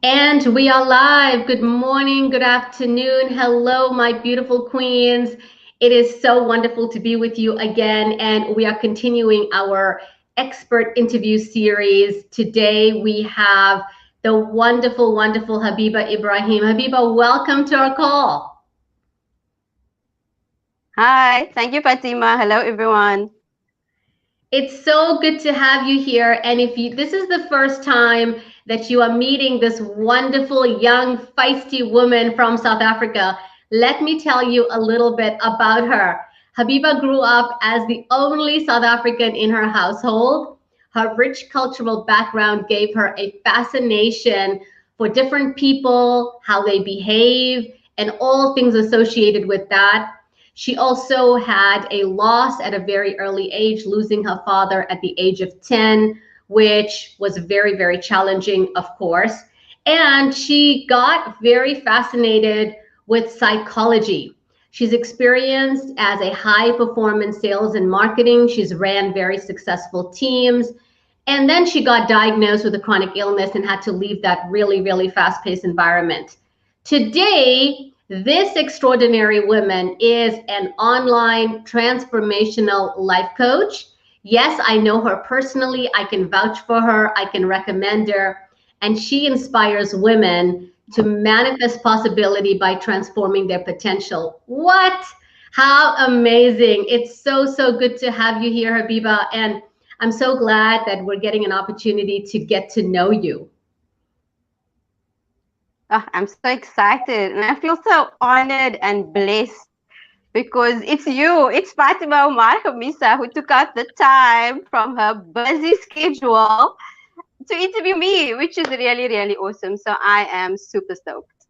And we are live. Good morning, good afternoon. Hello, my beautiful queens. It is so wonderful to be with you again. And we are continuing our expert interview series. Today we have the wonderful, wonderful Habiba Ebrahim. Habiba, welcome to our call. Hi, thank you, Fatima. Hello, everyone. It's so good to have you here. And if you this is the first time that you are meeting this wonderful, young, feisty woman from South Africa, let me tell you a little bit about her. Habiba grew up as the only South African in her household. Her rich cultural background gave her a fascination for different people, how they behave, and all things associated with that. She also had a loss at a very early age, losing her father at the age of 10, which was very, very challenging, of course. And she got very fascinated with psychology. She's experienced as a high performance sales and marketing. She's ran very successful teams. And then she got diagnosed with a chronic illness and had to leave that really, really fast paced environment. Today, this extraordinary woman is an online transformational life coach. Yes, I know her personally. I can vouch for her. I can recommend her. And she inspires women to manifest possibility by transforming their potential. What? How amazing. It's so, so good to have you here, Habiba. And I'm so glad that we're getting an opportunity to get to know you. I'm so excited and I feel so honored and blessed because it's Fatima Omar Hamisa who took out the time from her busy schedule to interview me, which is really, really awesome. So I am super stoked.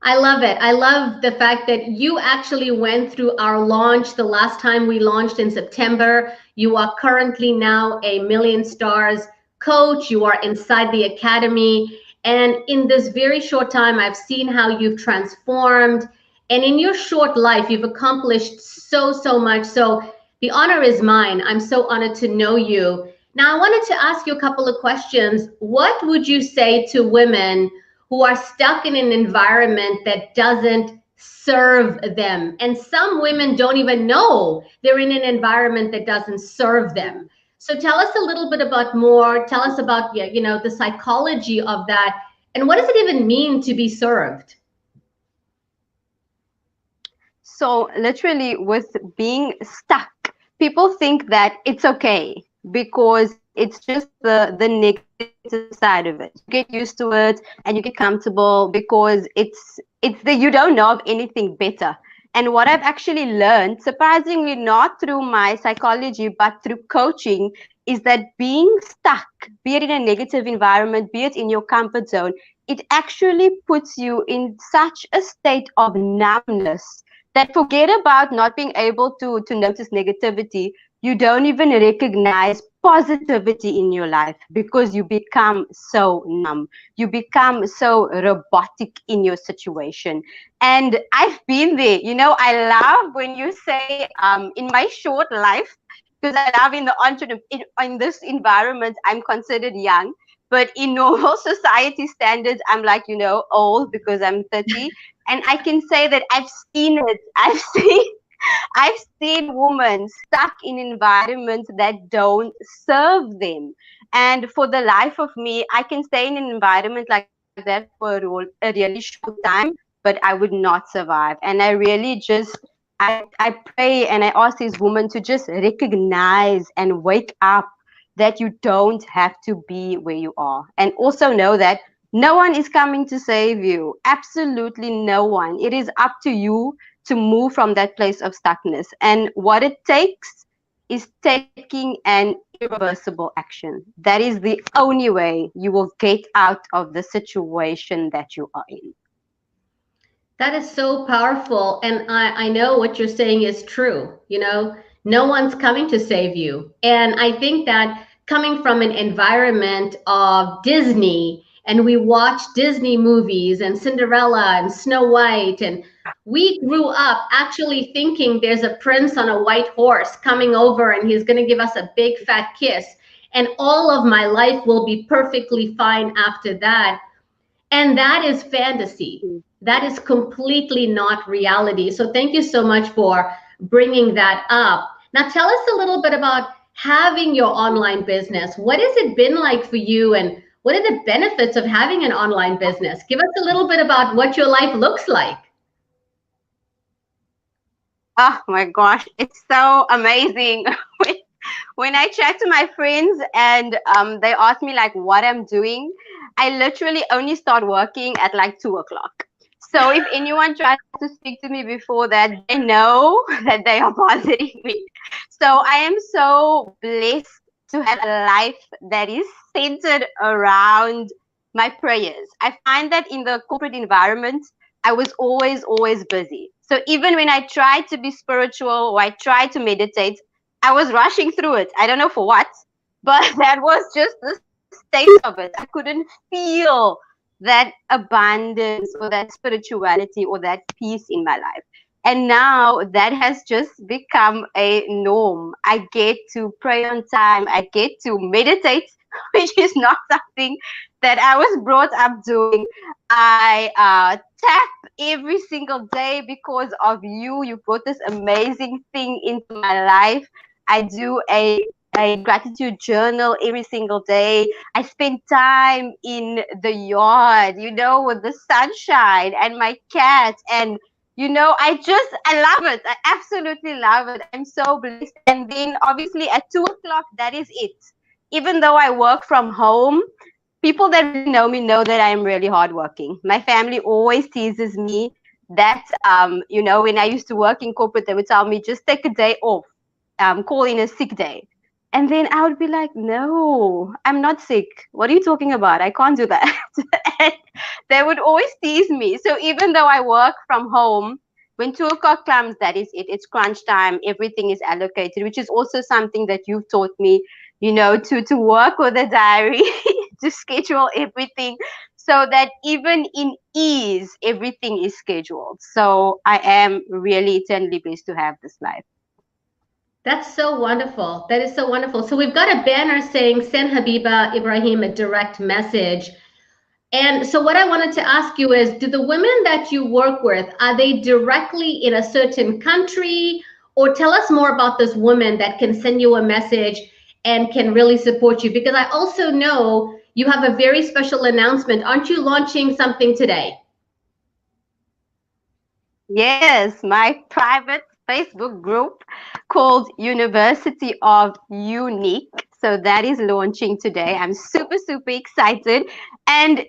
I love it. I love the fact that you actually went through our launch the last time we launched in September. You are currently now a Million Stars coach. You are inside the academy. And in this very short time, I've seen how you've transformed. And in your short life, you've accomplished so, so much. So the honor is mine. I'm so honored to know you. Now, I wanted to ask you a couple of questions. What would you say to women who are stuck in an environment that doesn't serve them? And some women don't even know they're in an environment that doesn't serve them. So tell us a little bit about more. Tell us about, yeah, the psychology of that. And what does it even mean to be served? So literally with being stuck, people think that it's okay because it's just the negative side of it. You get used to it and you get comfortable because it's the you don't know of anything better. And what I've actually learned, surprisingly not through my psychology but through coaching, is that being stuck, be it in a negative environment, be it in your comfort zone, it actually puts you in such a state of numbness that forget about not being able to notice negativity. You don't even recognize positivity in your life because you become so numb. You become so robotic in your situation. And I've been there. I love when you say, in my short life, because I love in the in this environment, I'm considered young. But in normal society standards, I'm like, old because I'm 30. And I can say that I've seen it. I've seen women stuck in environments that don't serve them. And for the life of me, I can stay in an environment like that for a really short time, but I would not survive. And I really just I pray and I ask these women to just recognize and wake up that you don't have to be where you are. And also know that no one is coming to save you. Absolutely no one. It is up to you to move from that place of stuckness. And what it takes is taking an irreversible action. That is the only way you will get out of the situation that you are in. That is so powerful. And I know what you're saying is true. No one's coming to save you. And I think that coming from an environment of Disney, and we watch Disney movies and Cinderella and Snow White, and we grew up actually thinking there's a prince on a white horse coming over and he's going to give us a big fat kiss. And all of my life will be perfectly fine after that. And that is fantasy. That is completely not reality. So thank you so much for bringing that up. Now tell us a little bit about having your online business. What has it been like for you, and what are the benefits of having an online business? Give us a little bit about what your life looks like. Oh my gosh, it's so amazing. when when I chat to my friends and they ask me like what I'm doing, I literally only start working at like 2 o'clock. So if anyone tries to speak to me before that, they know that they are bothering me. So I am so blessed to have a life that is centered around my prayers. I find that in the corporate environment, I was always busy. So even when I tried to be spiritual or I tried to meditate, I was rushing through it. I don't know for what, but that was just the state of it. I couldn't feel that abundance or that spirituality or that peace in my life. And now that has just become a norm. I get to pray on time, I get to meditate, which is not something that I was brought up doing. I tap every single day because of you. You brought this amazing thing into my life. I do a gratitude journal every single day. I spend time in the yard, with the sunshine and my cat. And, I love it. I absolutely love it. I'm so blessed. And then obviously at 2 o'clock, that is it. Even though I work from home, people that really know me know that I'm really hardworking. My family always teases me that, when I used to work in corporate, they would tell me, just take a day off, call in a sick day. And then I would be like, no, I'm not sick. What are you talking about? I can't do that. And they would always tease me. So even though I work from home, when 2 o'clock comes, that is it. It's crunch time. Everything is allocated, which is also something that you've taught me, to work with a diary, to schedule everything so that even in ease, everything is scheduled. So I am really eternally blessed to have this life. That's so wonderful. That is so wonderful. So we've got a banner saying send Habiba Ibrahim a direct message. And so what I wanted to ask you is, do the women that you work with, are they directly in a certain country? Or tell us more about this woman that can send you a message and can really support you. Because I also know you have a very special announcement. Aren't you launching something today? Yes, my private Facebook group called University of Unique. So that is launching today. I'm super excited. And,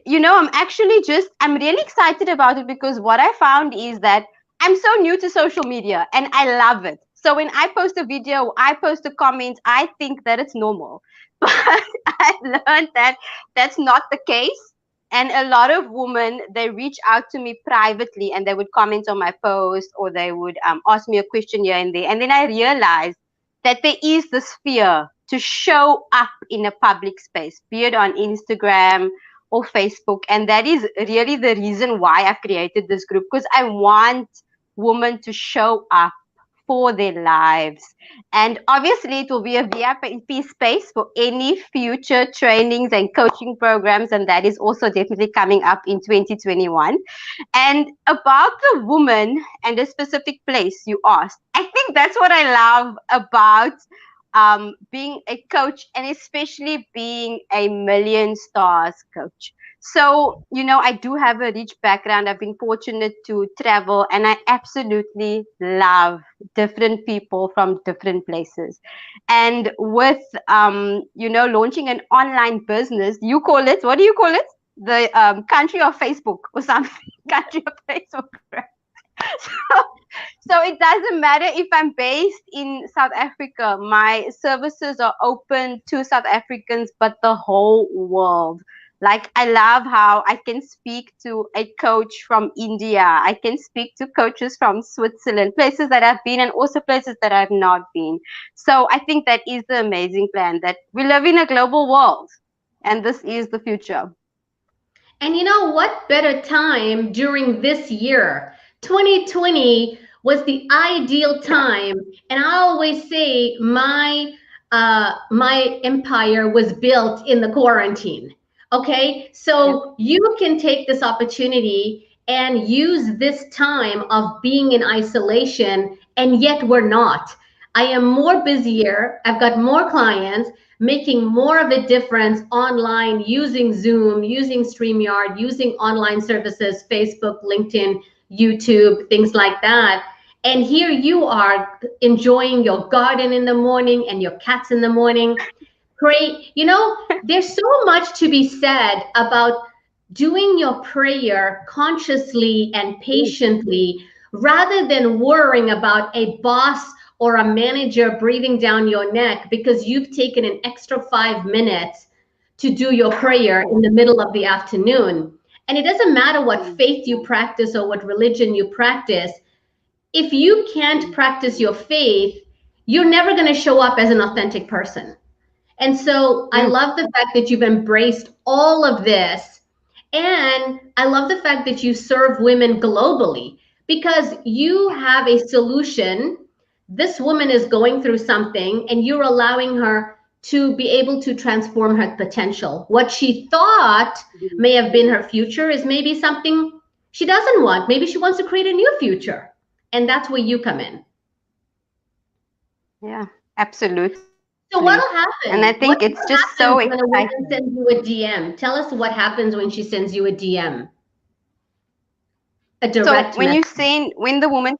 I'm really excited about it because what I found is that I'm so new to social media and I love it. So when I post a video, I post a comment, I think that it's normal. But I learned that that's not the case. And a lot of women, they reach out to me privately and they would comment on my post or they would ask me a question here and there. And then I realized that there is this fear to show up in a public space, be it on Instagram or Facebook. And that is really the reason why I've created this group, because I want women to show up for their lives. And obviously, it will be a VIP space for any future trainings and coaching programs. And that is also definitely coming up in 2021. And about the woman and the specific place you asked, I think that's what I love about being a coach and especially being a million stars coach. So, I do have a rich background. I've been fortunate to travel and I absolutely love different people from different places. And with, launching an online business, you call it, what do you call it? The country of Facebook or something, country of Facebook. Right? So, so it doesn't matter if I'm based in South Africa. My services are open to South Africans, but the whole world. Like, I love how I can speak to a coach from India. I can speak to coaches from Switzerland, places that I've been and also places that I've not been. So I think that is the amazing plan, that we live in a global world and this is the future. And you know what better time during this year? 2020 was the ideal time. And I always say my empire was built in the quarantine. Okay, Yeah. so you can take this opportunity and use this time of being in isolation, and yet we're not. I am more busier, I've got more clients, making more of a difference online using Zoom, using StreamYard, using online services, Facebook, LinkedIn, YouTube, things like that. And here you are enjoying your garden in the morning and your cats in the morning. Pray, there's so much to be said about doing your prayer consciously and Yes. patiently rather than worrying about a boss or a manager breathing down your neck because you've taken an extra 5 minutes to do your prayer in the middle of the afternoon. And it doesn't matter what Mm, faith you practice or what religion you practice. If you can't mm, practice your faith, you're never going to show up as an authentic person. And so I mm, love the fact that you've embraced all of this. And I love the fact that you serve women globally because you have a solution. This woman is going through something, and you're allowing her to be able to transform her potential. What she thought mm. may have been her future is maybe something she doesn't want. Maybe she wants to create a new future. And that's where you come in. Yeah, absolutely. So And I what'll think it's happen? just What so happens when a exciting. woman sends you a DM? Tell us what happens when she sends you a DM, a So direct when you message. send, when the woman,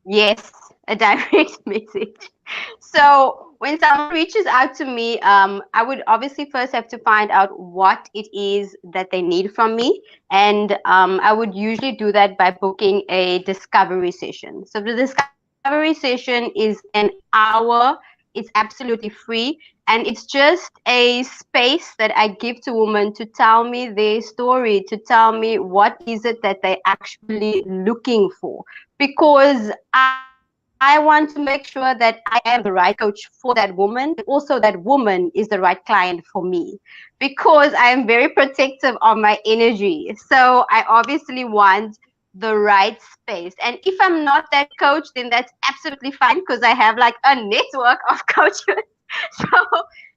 yes, a direct message. So when someone reaches out to me, I would obviously first have to find out what it is that they need from me, and I would usually do that by booking a discovery session. So the discovery session is an hour. It's absolutely free, and it's just a space that I give to women to tell me their story, to tell me what is it that they're actually looking for, because I want to make sure that I am the right coach for that woman, and also that woman is the right client for me, because I am very protective of my energy. So I obviously want the right space. And if I'm not that coach, then that's absolutely fine because I have like a network of coaches. So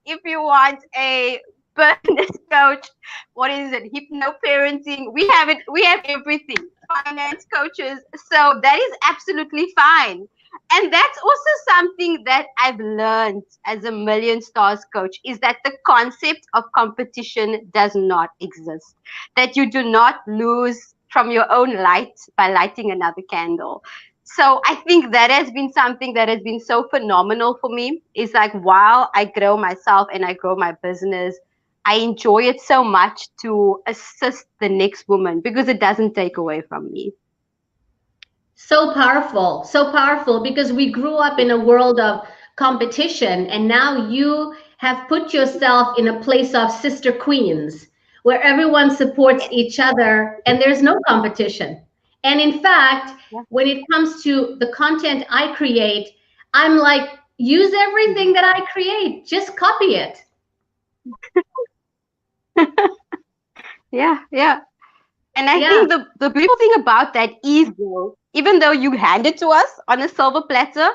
if you want a business coach, what is it? Hypno parenting. We have it. We have everything. Finance coaches. So that is absolutely fine. And that's also something that I've learned as a million stars coach, is that the concept of competition does not exist. That you do not lose from your own light by lighting another candle. So I think that has been something that has been so phenomenal for me. Is like, while I grow myself and I grow my business, I enjoy it so much to assist the next woman because it doesn't take away from me. So powerful because we grew up in a world of competition, and now you have put yourself in a place of sister queens where everyone supports each other and there's no competition. And in fact, Yeah. when it comes to the content I create, I'm like, use everything that I create, just copy it. Yeah, yeah. And I Yeah. think the beautiful thing about that is, though, even though you hand it to us on a silver platter,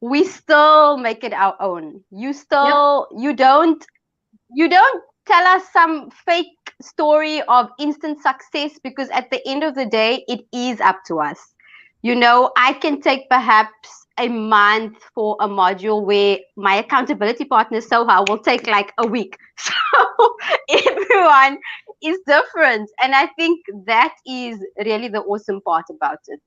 we still make it our own. Yep. You don't tell us some fake story of instant success, because at the end of the day, it is up to us. I can take perhaps a month for a module where my accountability partner Soha will take like a week. So everyone is different. And I think that is really the awesome part about it.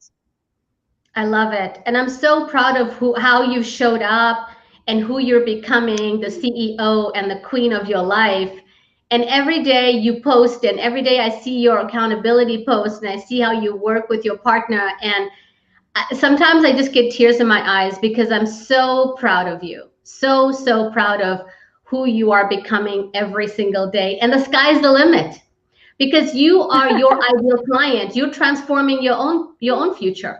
I love it. And I'm so proud of how you showed up and who you're becoming, the CEO and the queen of your life. And every day you post, and every day I see your accountability posts, and I see how you work with your partner. And sometimes I just get tears in my eyes because I'm so proud of you. So, so proud of who you are becoming every single day. And the sky's the limit because you are your ideal client. You're transforming your own future.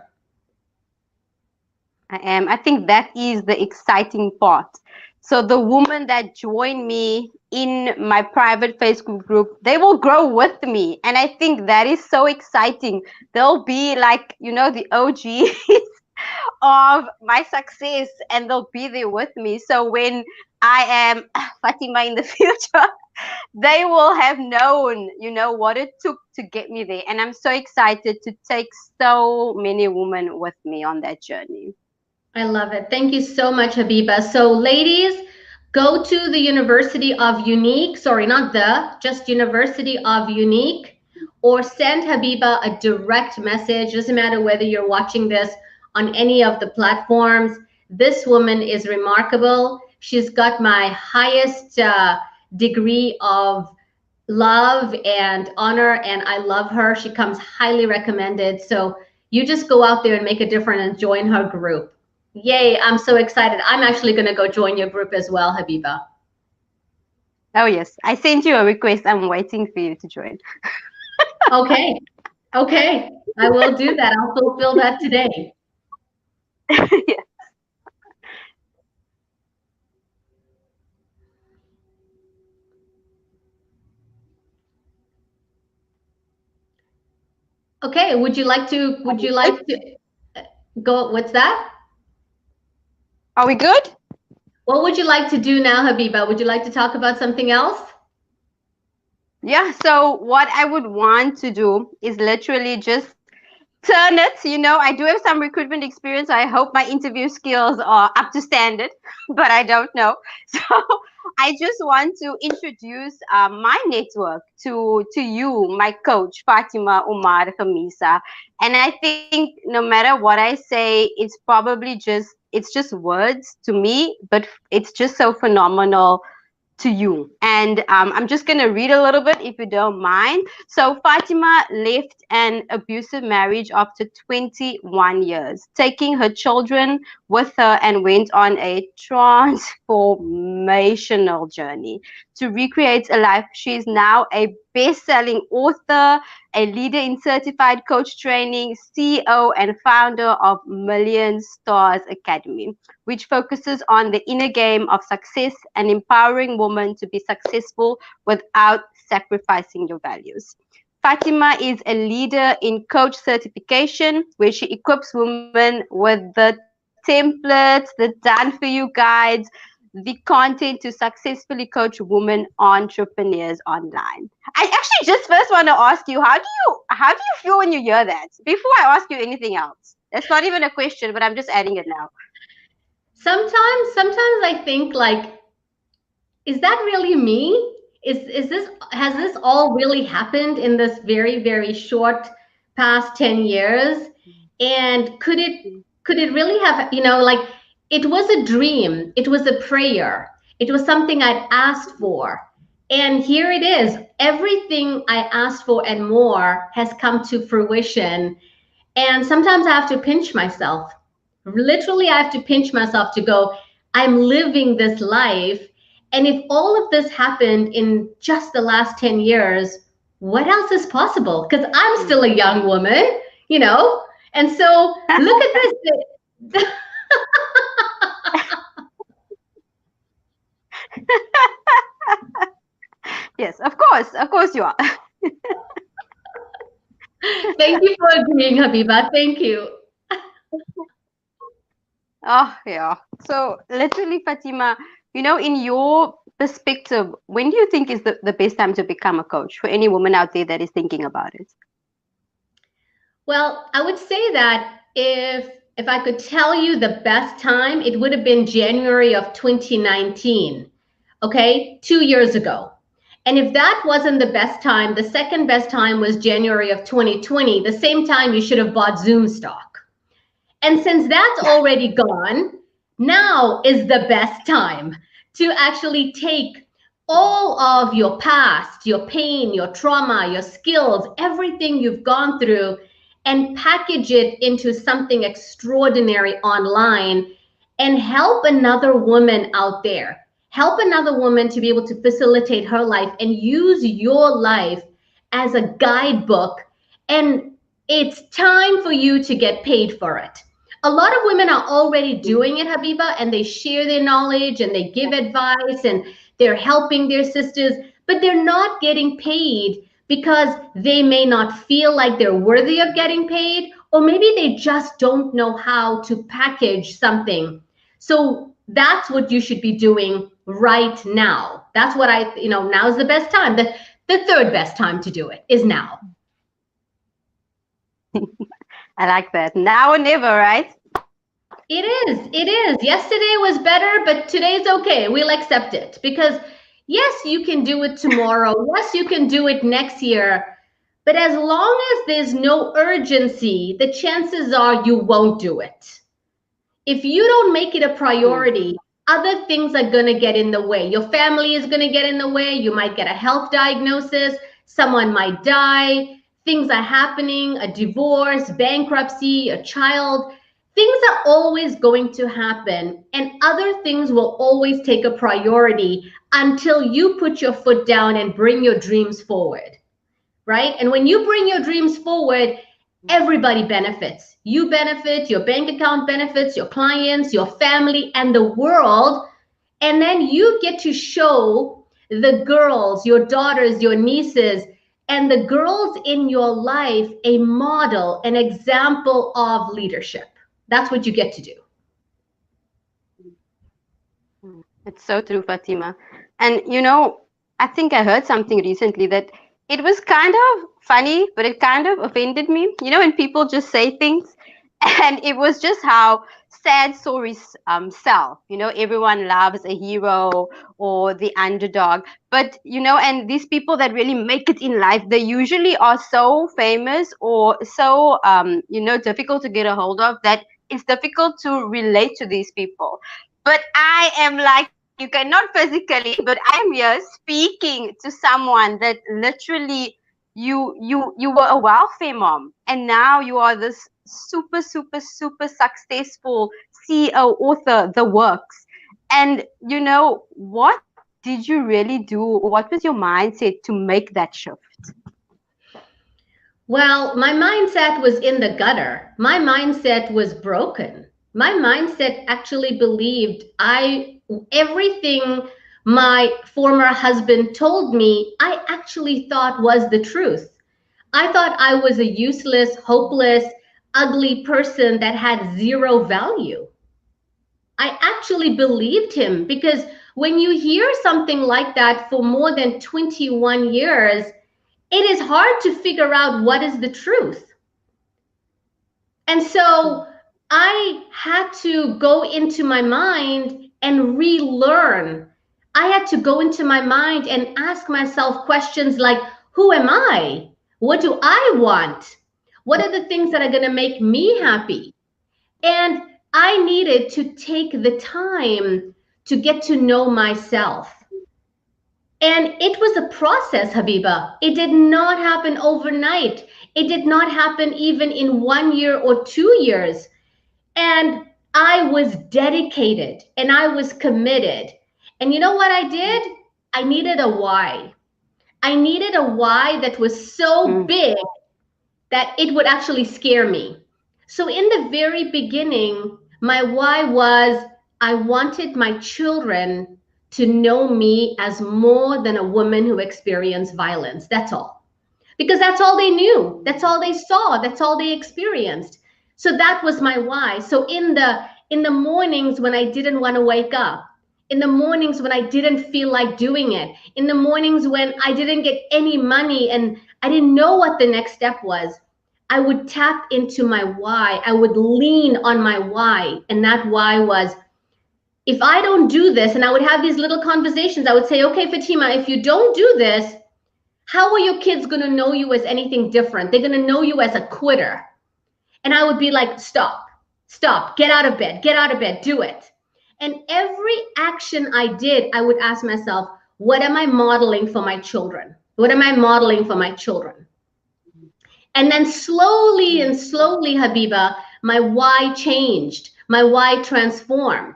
I am. I think that is the exciting part. So the women that join me in my private Facebook group, they will grow with me. And I think that is so exciting. They'll be like, the OGs of my success, and they'll be there with me. So when I am Fatima in the future, they will have known, what it took to get me there. And I'm so excited to take so many women with me on that journey. I love it. Thank you so much, Habiba. So, ladies, go to the University of Unique, sorry, not the, just University of Unique, or send Habiba a direct message. Doesn't matter whether you're watching this on any of the platforms. This woman is remarkable. She's got my highest degree of love and honor, and I love her. She comes highly recommended. So you just go out there and make a difference and join her group. Yay, I'm so excited. I'm actually going to go join your group as well, Habiba. Oh, yes. I sent you a request. I'm waiting for you to join. Okay. Okay. I will do that. I'll fulfill that today. Yeah. Okay. Would you like to go? What's that? Are we good? What would you like to do now, Habiba? Would you like to talk about something else? Yeah. So, what I would want to do is literally just turn it. I do have some recruitment experience. So I hope my interview skills are up to standard, but I don't know. So I just want to introduce my network to you, my coach, Fatima Umar Khamisa. And I think no matter what I say, it's just words to me, but it's just so phenomenal to you. And I'm just going to read a little bit if you don't mind. So, Fatima left an abusive marriage after 21 years, taking her children with her, and went on a transformational journey to recreate a life. She is now a best selling author, a leader in certified coach training, CEO, and founder of Million Stars Academy, which focuses on the inner game of success and empowering women to be successful without sacrificing your values. Fatima is a leader in coach certification, where she equips women with the templates, the done for you guides, the content to successfully coach women entrepreneurs online. I actually just first want to ask you, how do you feel when you hear that? Before I ask you anything else. That's not even a question, but I'm just adding it now. Sometimes I think like, is that really me? Is this has this all really happened in this very, very short past 10 years? And could it really have, like it was a dream, it was a prayer, it was something I'd asked for. And here it is. Everything I asked for and more has come to fruition. And sometimes I have to pinch myself. Literally, I have to pinch myself to go, I'm living this life. And if all of this happened in just the last 10 years, what else is possible? Because I'm still a young woman, you know? And so look at this. Yes, of course you are. Thank you for agreeing, Habiba. Thank you. Oh, yeah. So, literally, Fatima, in your perspective, when do you think is the best time to become a coach for any woman out there that is thinking about it? Well, I would say that if I could tell you the best time, it would have been January of 2019. Okay, 2 years ago. And if that wasn't the best time, the second best time was January of 2020, the same time you should have bought Zoom stock. And since that's already gone, now is the best time to actually take all of your past, your pain, your trauma, your skills, everything you've gone through, and package it into something extraordinary online and help another woman out there. Help another woman to be able to facilitate her life and use your life as a guidebook. And it's time for you to get paid for it. A lot of women are already doing it, Habiba, and they share their knowledge and they give advice and they're helping their sisters, but they're not getting paid because they may not feel like they're worthy of getting paid, or maybe they just don't know how to package something. So that's what you should be doing right now. That's what now is the best time. The third best time to do it is now. I like that. Now or never, right? It is. It is. Yesterday was better, but today's okay. We'll accept it because yes, you can do it tomorrow. Yes, you can do it next year. But as long as there's no urgency, the chances are you won't do it. If you don't make it a Mm. priority, other things are going to get in the way. Your family is going to get in the way. You might get a health diagnosis. Someone might die. Things are happening, a divorce, bankruptcy, a child. Things are always going to happen, and other things will always take a priority until you put your foot down and bring your dreams forward, right? And when you bring your dreams forward, everybody benefits. You benefit, your bank account benefits, your clients, your family, and the world. And then you get to show the girls, your daughters, your nieces, and the girls in your life a model, an example of leadership. That's what you get to do. It's so true, Fatima. And I think I heard something recently that it was kind of funny, but it kind of offended me. When people just say things, and it was just how sad stories sell. Everyone loves a hero or the underdog, but and these people that really make it in life, they usually are so famous or so difficult to get a hold of that it's difficult to relate to these people. But I am like you, not physically, but I am here speaking to someone that literally you were a welfare mom, and now you are this super super super successful CEO, author, the works. And what did you really do? What was your mindset to make that shift? Well, my mindset was in the gutter. My mindset was broken. My mindset actually believed everything my former husband told me, I actually thought was the truth. I thought I was a useless, hopeless, ugly person that had zero value. I actually believed him because when you hear something like that for more than 21 years, it is hard to figure out what is the truth. And so I had to go into my mind and relearn. I had to go into my mind and ask myself questions like, who am I? What do I want? What are the things that are going to make me happy? And I needed to take the time to get to know myself. And it was a process, Habiba. It did not happen overnight. It did not happen even in 1 year or 2 years. And I was dedicated and I was committed. And you know what I did? I needed a why. I needed a why that was so Mm. big that it would actually scare me. So, in the very beginning, my why was I wanted my children to know me as more than a woman who experienced violence. That's all. Because that's all they knew. That's all they saw. That's all they experienced. So that was my why. So in the mornings when I didn't want to wake up, in the mornings when I didn't feel like doing it, in the mornings when I didn't get any money and I didn't know what the next step was, I would tap into my why. I would lean on my why. And that why was if I don't do this, and I would have these little conversations, I would say, okay, Fatima, if you don't do this, how are your kids going to know you as anything different? They're going to know you as a quitter. And I would be like, stop, get out of bed, do it. And every action I did, I would ask myself, what am I modeling for my children? What am I modeling for my children? And then slowly and slowly, Habiba, my why changed, my why transformed.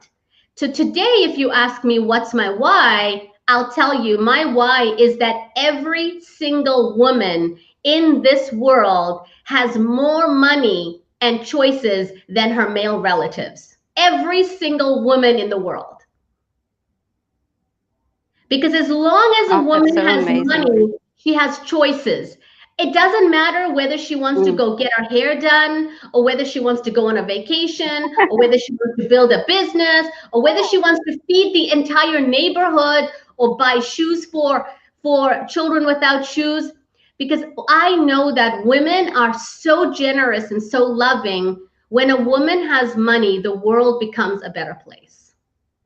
So today, if you ask me what's my why, I'll tell you my why is that every single woman in this world has more money and choices than her male relatives. Every single woman in the world. Because as long as a Oh, that's woman so has amazing. money, she has choices. It doesn't matter whether she wants to Mm. go get her hair done, or whether she wants to go on a vacation, or whether she wants to build a business, or whether she wants to feed the entire neighborhood or buy shoes for children without shoes. Because I know that women are so generous and so loving. When a woman has money, the world becomes a better place.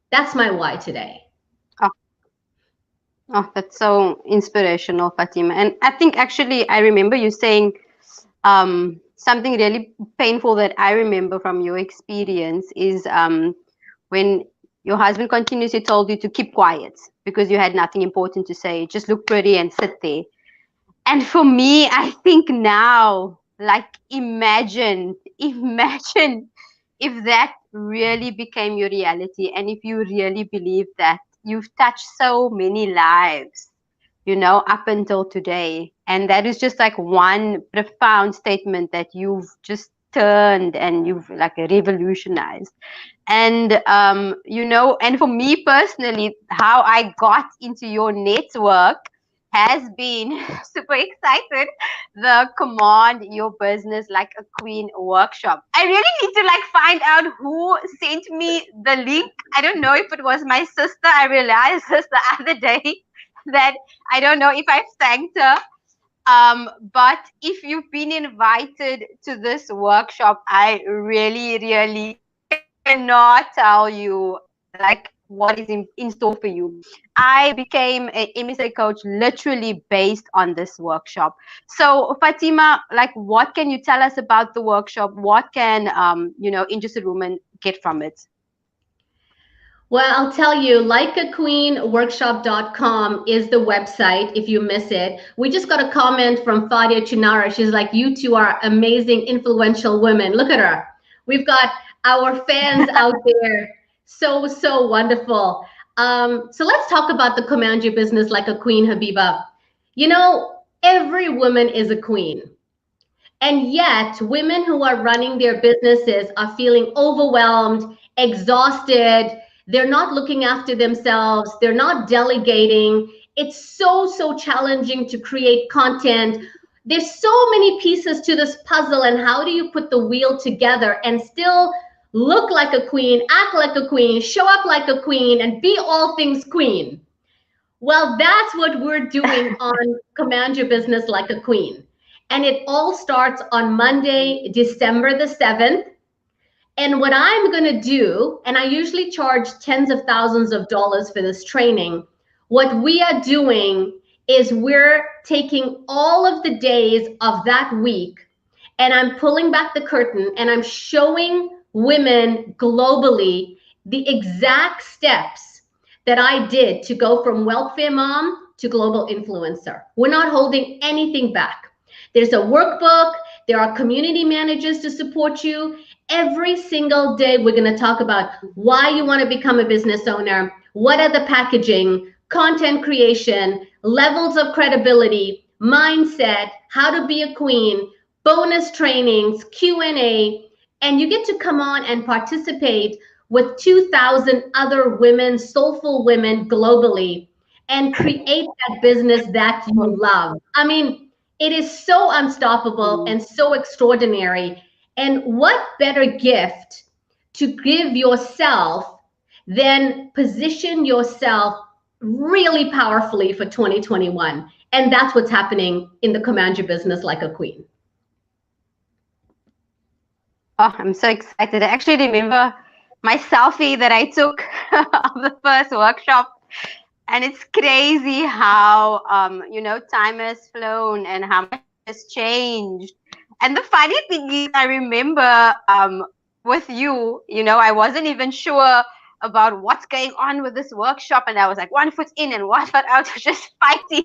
That's my why today. Oh, oh, that's so inspirational, Fatima. And I think actually I remember you saying something really painful that I remember from your experience is when your husband continuously told you to keep quiet because you had nothing important to say, just look pretty and sit there. And for me, I think now, like, imagine if that really became your reality, and if you really believe that you've touched so many lives, up until today. And that is just like one profound statement that you've just turned and you've like revolutionized. And and for me personally, how I got into your network has been super excited. The Command Your Business Like a Queen workshop. I really need to like find out who sent me the link. I don't know if it was my sister. I realized this the other day that I don't know if I thanked her. But if you've been invited to this workshop, I really, really cannot tell you like what is in store for you. I became an MSA coach literally based on this workshop. So Fatima, like what can you tell us about the workshop? What can interested women get from it? Well, I'll tell you, likeaqueenworkshop.com is the website if you miss it. We just got a comment from Fadia Chinara. She's like, you two are amazing, influential women. Look at her. We've got our fans out there. So, so wonderful. So let's talk about the Command Your Business Like a Queen, Habiba. Every woman is a queen. And yet, women who are running their businesses are feeling overwhelmed, exhausted. They're not looking after themselves. They're not delegating. It's so, so challenging to create content. There's so many pieces to this puzzle. And how do you put the wheel together and still look like a queen, act like a queen, show up like a queen, and be all things queen? Well, that's what we're doing on Command Your Business Like a Queen. And it all starts on Monday, December the 7th. And what I'm going to do, and I usually charge tens of thousands of dollars for this training, what we are doing is we're taking all of the days of that week and I'm pulling back the curtain and I'm showing women globally the exact steps that I did to go from welfare mom to global influencer. We're not holding anything back. There's a workbook, there are community managers to support you. Every single day, we're going to talk about why you want to become a business owner, what are the packaging, content creation, levels of credibility, mindset, how to be a queen, bonus trainings, Q&A, and you get to come on and participate with 2,000 other women, soulful women globally, and create that business that you love. I mean, it is so unstoppable and so extraordinary. And what better gift to give yourself than position yourself really powerfully for 2021? And that's what's happening in the Command Your Business Like a Queen. Oh, I'm so excited. I actually remember my selfie that I took of the first workshop. And it's crazy how, time has flown and how much has changed. And the funny thing is, I remember with you, I wasn't even sure about what's going on with this workshop. And I was like 1 foot in and 1 foot out, just fighting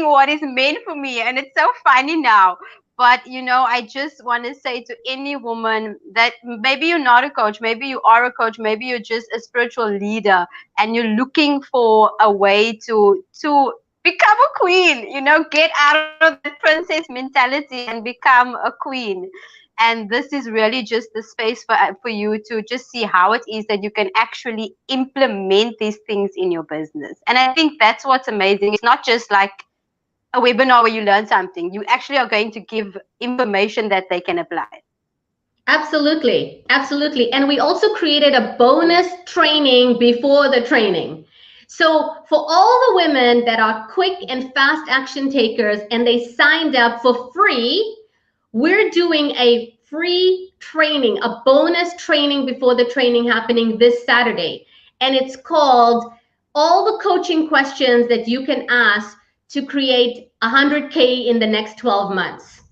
what is meant for me. And it's so funny now. But, I just want to say to any woman that maybe you're not a coach, maybe you are a coach, maybe you're just a spiritual leader and you're looking for a way to become a queen, get out of that princess mentality and become a queen. And this is really just the space for you to just see how it is that you can actually implement these things in your business. And I think that's what's amazing. It's not just like a webinar where you learn something. You actually are going to give information that they can apply. Absolutely. Absolutely. And we also created a bonus training before the training. So for all the women that are quick and fast action takers and they signed up for free, we're doing a free training, a bonus training before the training happening this Saturday. And it's called All the Coaching Questions That You Can Ask to Create 100K in the Next 12 Months.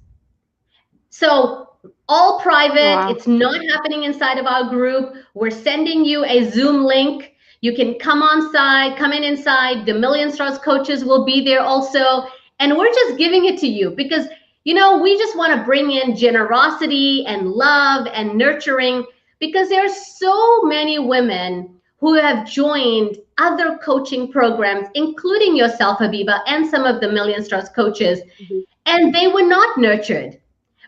So all private, Wow. it's not happening inside of our group. We're sending you a Zoom link. You can come on side, come in inside. The Million Stars coaches will be there also. And we're just giving it to you because, we just want to bring in generosity and love and nurturing because there are so many women who have joined other coaching programs, including yourself, Habiba, and some of the Million Stars coaches, and they were not nurtured,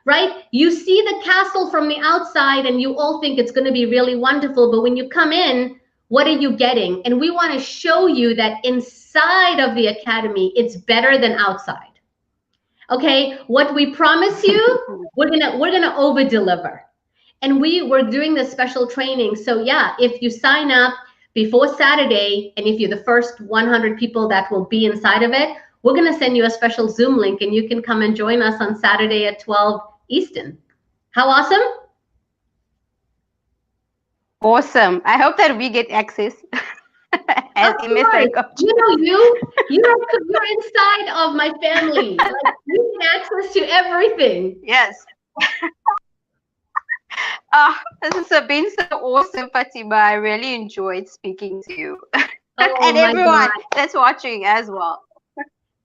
right? You see the castle from the outside and you all think it's going to be really wonderful. But when you come in, what are you getting? And we want to show you that inside of the academy, it's better than outside. Okay. What we promise you, we're gonna over deliver. And we're doing this special training. So yeah, if you sign up before Saturday, and if you're the first 100 people that will be inside of it, we're going to send you a special Zoom link and you can come and join us on Saturday at 12 Eastern. How awesome? Awesome. I hope that we get access Of as course. MSA coach. You're inside of my family. Like, you get access to everything. Yes. This has been so awesome, Fatima. I really enjoyed speaking to you. Oh And my everyone God. that's watching as well.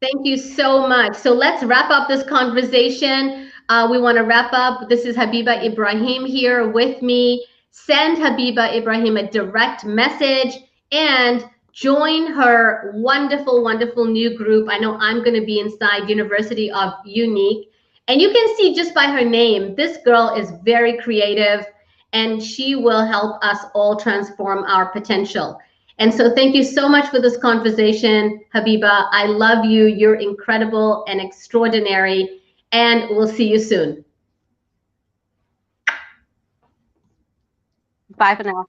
Thank you so much. So let's wrap up this conversation. We want to wrap up. This is Habiba Ebrahim here with me. Send Habiba Ebrahim a direct message and join her wonderful, wonderful new group. I know I'm going to be inside University of Unique. And you can see just by her name, this girl is very creative and she will help us all transform our potential. And so thank you so much for this conversation, Habiba. I love you. You're incredible and extraordinary. And we'll see you soon. Bye for now.